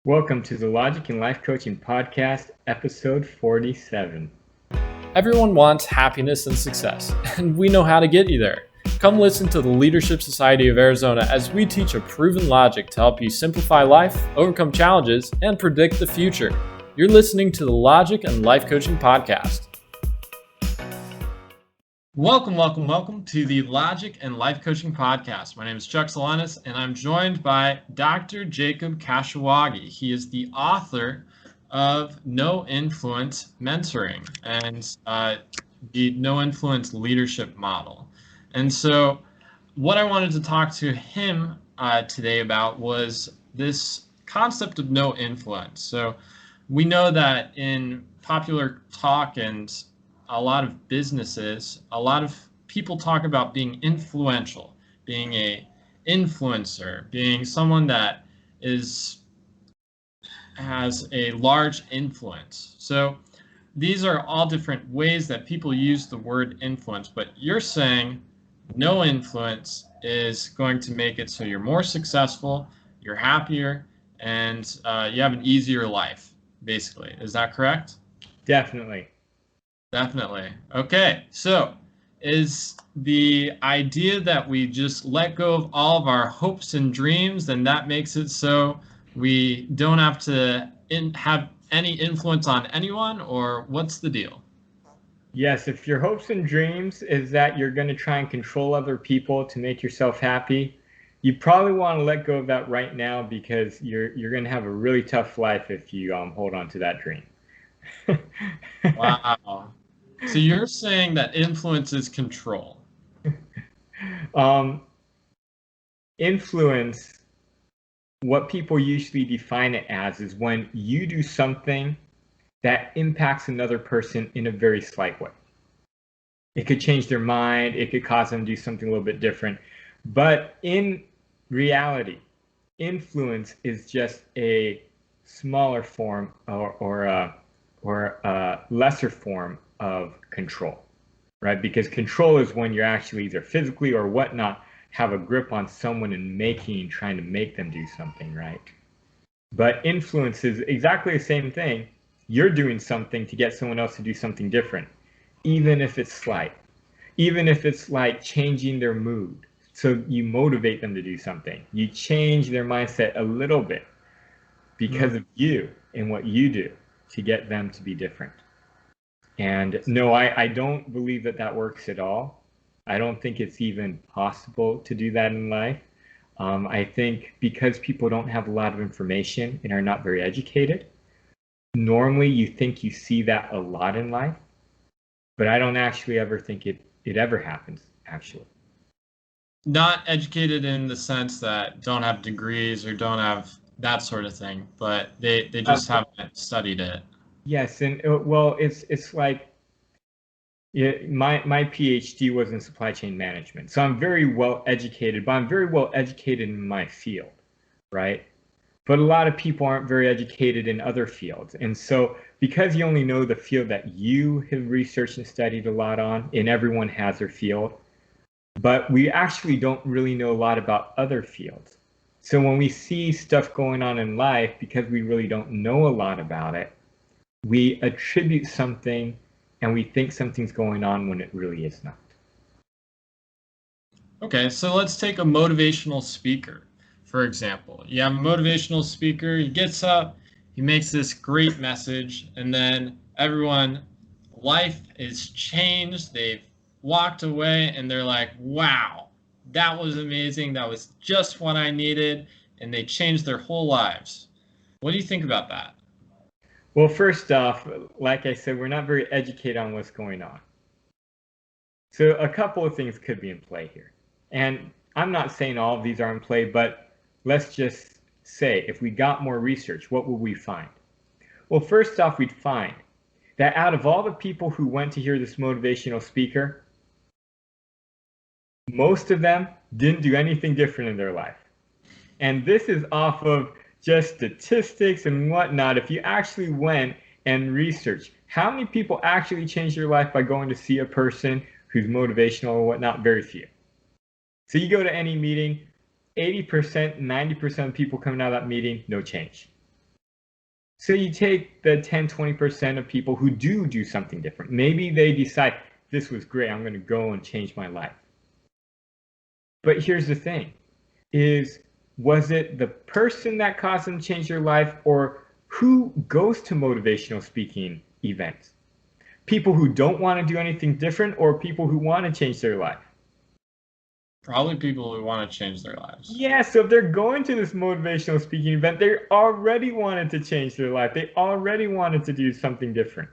Welcome to the Logic and Life Coaching Podcast, episode 47. Everyone wants happiness and success, and we know how to get you there. Come listen to the Leadership Society of Arizona as we teach a proven logic to help you simplify life, overcome challenges, and predict the future. You're listening to the Logic and Life Coaching Podcast. Welcome to the Logic and Life Coaching Podcast. My name is Chuck Solanas, and I'm joined by Dr. Jacob Kashiwagi. He is the author of No Influence Mentoring and the No Influence Leadership Model. And so what I wanted to talk to him today about was this concept of no influence. So we know that in popular talk and a lot of businesses, a lot of people talk about being influential, being a influencer, being someone that has a large influence. So these are all different ways that people use the word influence, but you're saying no influence is going to make it so you're more successful, you're happier, and you have an easier life, basically. Is that correct? Definitely. Okay, so is the idea that we just let go of all of our hopes and dreams, and that makes it so we don't have to have any influence on anyone, or what's the deal? Yes, if your hopes and dreams is that you're going to try and control other people to make yourself happy, you probably want to let go of that right now because you're going to have a really tough life if you hold on to that dream. Wow. So you're saying that influence is control. Influence, what people usually define it as, is when you do something that impacts another person in a very slight way. It could change their mind, it could cause them to do something a little bit different. But in reality, influence is just a smaller form or a lesser form of control, right? Because control is when you're actually either physically or whatnot have a grip on someone and trying to make them do something, right? But influence is exactly the same thing. You're doing something to get someone else to do something different, even if it's slight, even if it's like changing their mood. So you motivate them to do something. You change their mindset a little bit because of you and what you do to get them to be different. And no, I don't believe that works at all. I don't think it's even possible to do that in life. I think because people don't have a lot of information and are not very educated, normally you think you see that a lot in life, but I don't actually ever think it ever happens, actually. Not educated in the sense that don't have degrees or don't have that sort of thing, but they just haven't studied it. Yes, and well, it's like my PhD was in supply chain management, so I'm very well educated, but I'm very well educated in my field, right? But a lot of people aren't very educated in other fields. And so because you only know the field that you have researched and studied a lot on, and everyone has their field, but we actually don't really know a lot about other fields. So when we see stuff going on in life, because we really don't know a lot about it, we attribute something and we think something's going on when it really is not. Okay, so let's take a motivational speaker, for example. You have a motivational speaker, he gets up, he makes this great message, and then life is changed, they've walked away, and they're like, wow, that was amazing, that was just what I needed, and they changed their whole lives. What do you think about that? Well, first off, like I said, we're not very educated on what's going on. So a couple of things could be in play here. And I'm not saying all of these are in play, but let's just say if we got more research, what would we find? Well, first off, we'd find that out of all the people who went to hear this motivational speaker, most of them didn't do anything different in their life. And this is off of just statistics and whatnot. If you actually went and researched how many people actually changed their life by going to see a person who's motivational or whatnot, very few. So you go to any meeting, 80%, 90% of people coming out of that meeting, no change. So you take the 10-20% of people who do something different. Maybe they decide, this was great, I'm going to go and change my life. But here's the thing, was it the person that caused them to change their life, or who goes to motivational speaking events? People who don't want to do anything different, or people who want to change their life? Probably people who want to change their lives. Yeah, so if they're going to this motivational speaking event, they already wanted to change their life. They already wanted to do something different.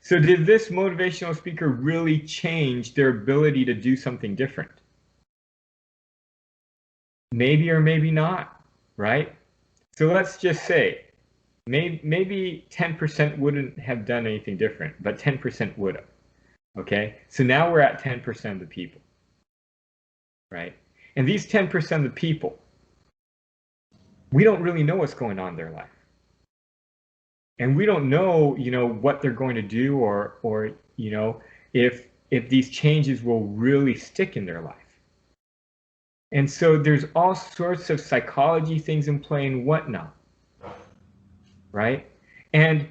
So did this motivational speaker really change their ability to do something different? Maybe or maybe not, right? So let's just say maybe 10% wouldn't have done anything different, but 10% would have. Okay, so now we're at 10% of the people, right? And these 10% of the people, we don't really know what's going on in their life. And we don't know, what they're going to do, or if these changes will really stick in their life. And so there's all sorts of psychology things in play and whatnot, right? And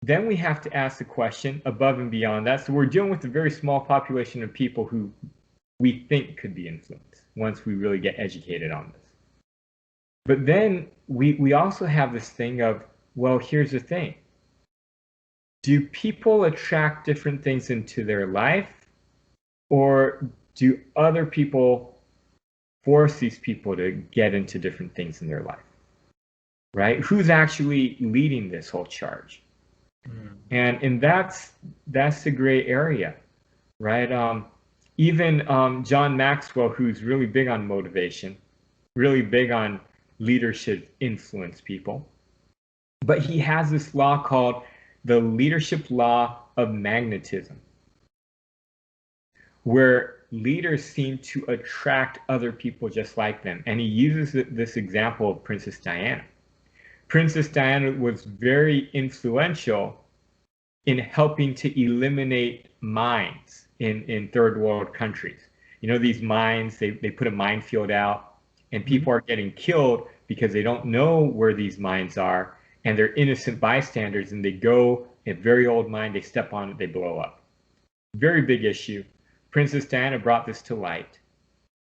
then we have to ask the question above and beyond that. So we're dealing with a very small population of people who we think could be influenced once we really get educated on this. But then we also have this thing of, well, here's the thing. Do people attract different things into their life, or do other people force these people to get into different things in their life, right? Who's actually leading this whole charge? And that's the gray area, right? Even John Maxwell, who's really big on motivation, really big on leadership, influence people, but he has this law called the leadership law of magnetism, where leaders seem to attract other people just like them. And he uses this example of Princess Diana. Princess Diana was very influential in helping to eliminate mines in third world countries. These mines, they put a minefield out, and people are getting killed because they don't know where these mines are, and they're innocent bystanders, and they go, a very old mine, they step on it, they blow up. Very big issue. Princess Diana brought this to light.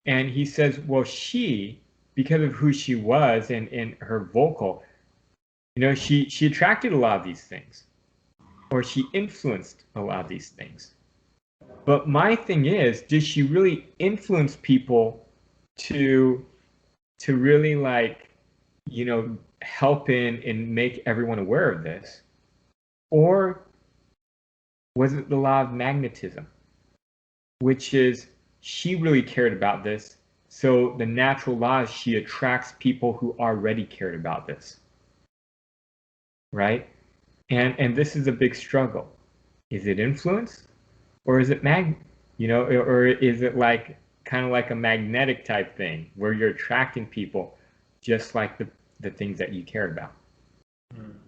And he says, well, she, because of who she was and her vocal, she attracted a lot of these things, or she influenced a lot of these things. But my thing is, did she really influence people to really help in and make everyone aware of this? Or was it the law of magnetism, which is she really cared about this, so the natural law is she attracts people who already cared about this, right? And this is a big struggle. Is it influence, or is it or is it kind of like a magnetic type thing where you're attracting people just like the things that you care about?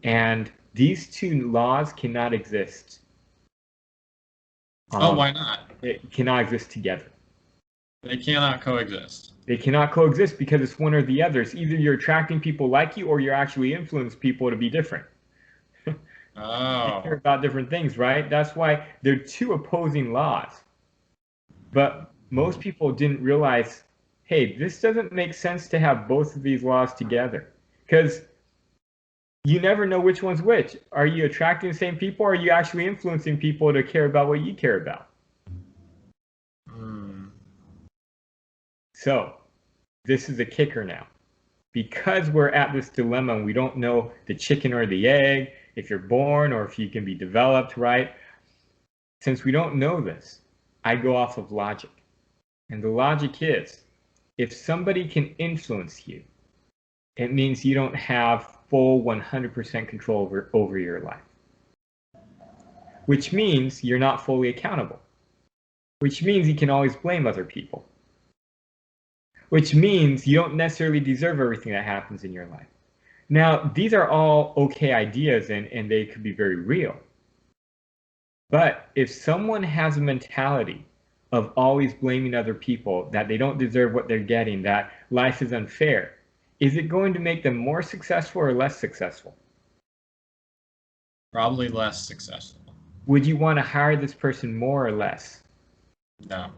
And these two laws cannot exist. Why not? It cannot exist together. They cannot coexist. They cannot coexist because it's one or the other. It's either you're attracting people like you, or you're actually influencing people to be different. Oh. They care about different things, right? That's why they're two opposing laws. But most people didn't realize, hey, this doesn't make sense to have both of these laws together, because you never know which one's which. Are you attracting the same people, or are you actually influencing people to care about what you care about? So this is a kicker now. Because we're at this dilemma and we don't know the chicken or the egg, if you're born or if you can be developed, right? Since we don't know this, I go off of logic. And the logic is, if somebody can influence you, it means you don't have full 100% control over your life. Which means you're not fully accountable. Which means you can always blame other people. Which means you don't necessarily deserve everything that happens in your life. Now, these are all okay ideas, and they could be very real. But if someone has a mentality of always blaming other people, that they don't deserve what they're getting, that life is unfair, is it going to make them more successful or less successful? Probably less successful. Would you want to hire this person more or less? No.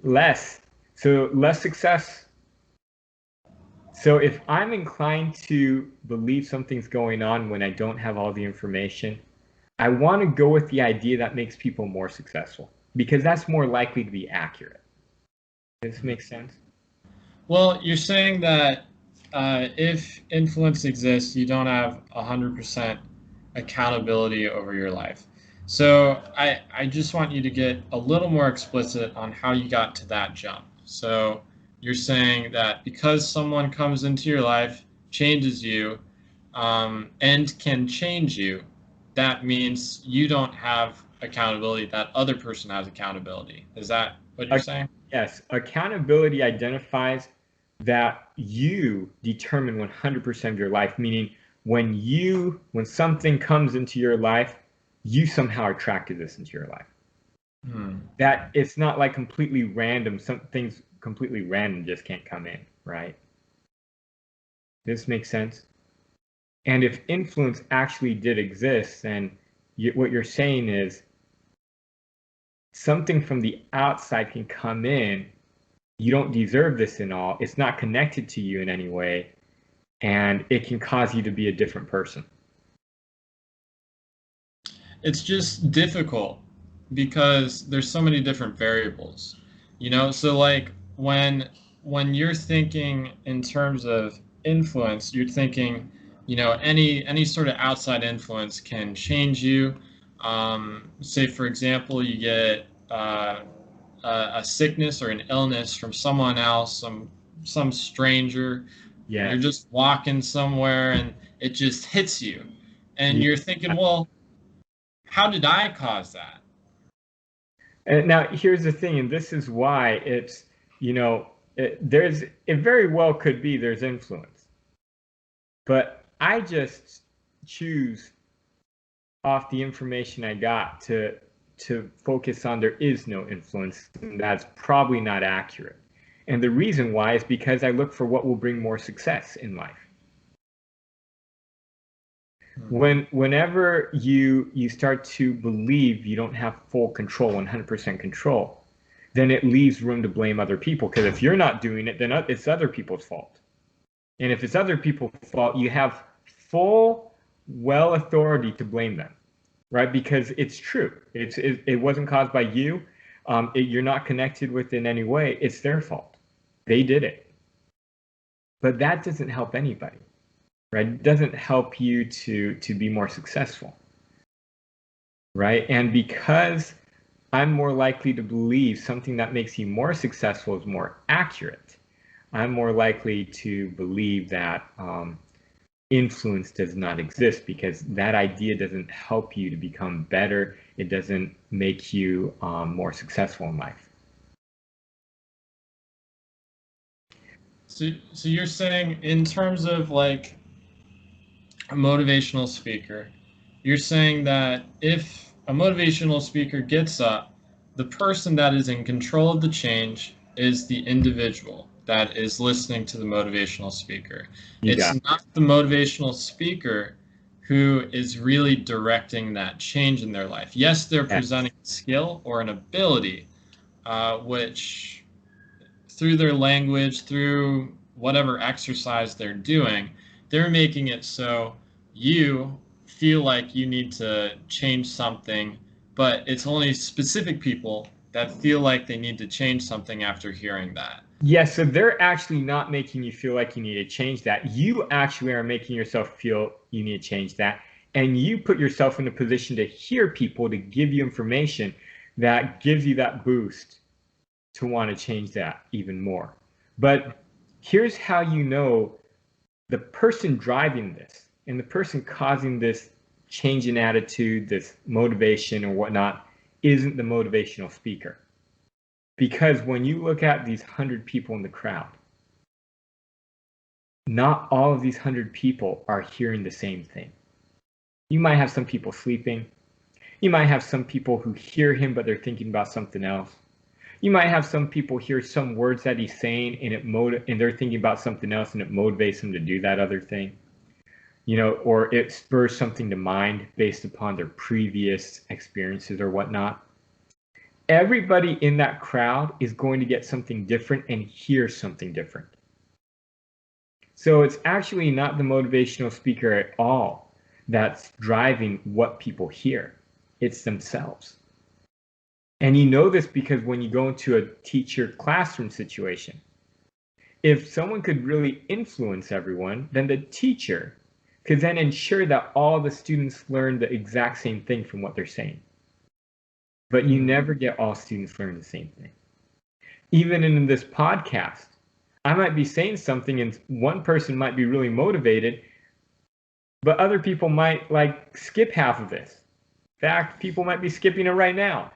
Less. So less success. So if I'm inclined to believe something's going on when I don't have all the information, I want to go with the idea that makes people more successful because that's more likely to be accurate. Does this make sense? Well, you're saying that if influence exists, you don't have 100% accountability over your life. So I just want you to get a little more explicit on how you got to that jump. So you're saying that because someone comes into your life, changes you, and can change you, that means you don't have accountability, that other person has accountability. Is that what you're saying? Yes, accountability identifies that you determine 100% of your life, meaning when something comes into your life, you somehow attracted this into your life. That it's not like completely random. Some things completely random just can't come in, right? This makes sense. And if influence actually did exist, then what you're saying is something from the outside can come in. You don't deserve this in all. It's not connected to you in any way, and it can cause you to be a different person. It's just difficult because there's so many different variables, so like when you're thinking in terms of influence, you're thinking, any sort of outside influence can change you. Say for example, you get a sickness or an illness from someone else, some stranger. Yeah. You're just walking somewhere and it just hits you, and you're thinking, well, how did I cause that? And now here's the thing, and this is why it's, it very well could be there's influence, but I just choose off the information I got to focus on there is no influence, and that's probably not accurate. And the reason why is because I look for what will bring more success in life. Whenever you start to believe you don't have full control, 100% control, then it leaves room to blame other people. Because if you're not doing it, then it's other people's fault. And if it's other people's fault, you have full authority to blame them, right? Because it's true. It wasn't caused by you. You're not connected with it in any way. It's their fault. They did it. But that doesn't help anybody. Right? It doesn't help you to be more successful, right? And because I'm more likely to believe something that makes you more successful is more accurate, I'm more likely to believe that influence does not exist, because that idea doesn't help you to become better. It doesn't make you more successful in life. So you're saying in terms of like a motivational speaker, you're saying that if a motivational speaker gets up, the person that is in control of the change is the individual that is listening to the motivational speaker. It's not the motivational speaker who is really directing that change in their life. Yes, they're presenting a skill or an ability, which through their language, through whatever exercise they're doing, they're making it so you feel like you need to change something, but it's only specific people that feel like they need to change something after hearing that. Yes, so they're actually not making you feel like you need to change that. You actually are making yourself feel you need to change that. And you put yourself in a position to hear people, to give you information that gives you that boost to want to change that even more. But here's how you know the person driving this and the person causing this change in attitude, this motivation or whatnot, isn't the motivational speaker. Because when you look at these 100 people in the crowd, not all of these 100 people are hearing the same thing. You might have some people sleeping. You might have some people who hear him, but they're thinking about something else. You might have some people hear some words that he's saying and they're thinking about something else, and it motivates them to do that other thing. or it spurs something to mind based upon their previous experiences or whatnot. Everybody in that crowd is going to get something different and hear something different. So it's actually not the motivational speaker at all that's driving what people hear. It's themselves. And you know this because when you go into a teacher classroom situation, if someone could really influence everyone, then the teacher could then ensure that all the students learn the exact same thing from what they're saying. But you never get all students learn the same thing. Even in this podcast, I might be saying something and one person might be really motivated, but other people might skip half of this. In fact, people might be skipping it right now.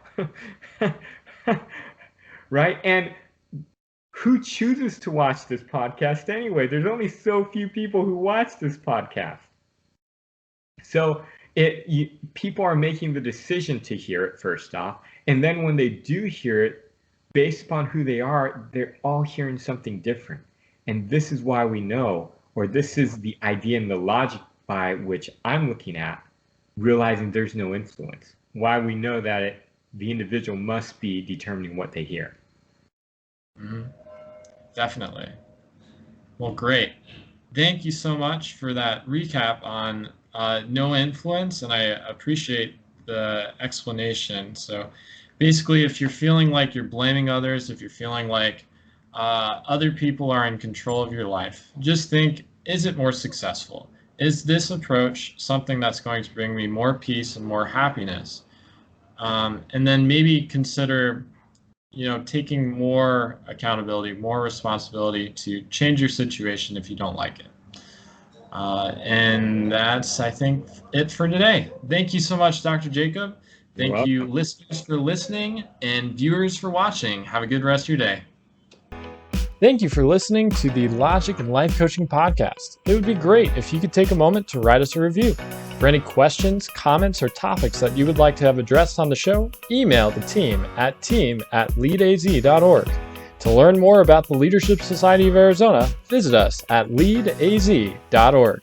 Right? And who chooses to watch this podcast anyway? There's only so few people who watch this podcast. So people are making the decision to hear it first off. And then when they do hear it, based upon who they are, they're all hearing something different. And this is why we know, or this is the idea and the logic by which I'm looking at, realizing there's no influence. Why we know that the individual must be determining what they hear. Mm-hmm. Definitely. Well, great. Thank you so much for that recap on no influence, and I appreciate the explanation. So basically, if you're feeling like you're blaming others, if you're feeling like other people are in control of your life, just think, is it more successful? Is this approach something that's going to bring me more peace and more happiness? And then maybe consider taking more accountability, more responsibility to change your situation if you don't like it. And that's, I think, it for today. Thank you so much, Dr. Jacob. Thank you, listeners, for listening, and viewers for watching. Have a good rest of your day. Thank you for listening to the Logic and Life Coaching Podcast. It would be great if you could take a moment to write us a review. For any questions, comments, or topics that you would like to have addressed on the show, email the team at team@leadaz.org. To learn more about the Leadership Society of Arizona, visit us at leadaz.org.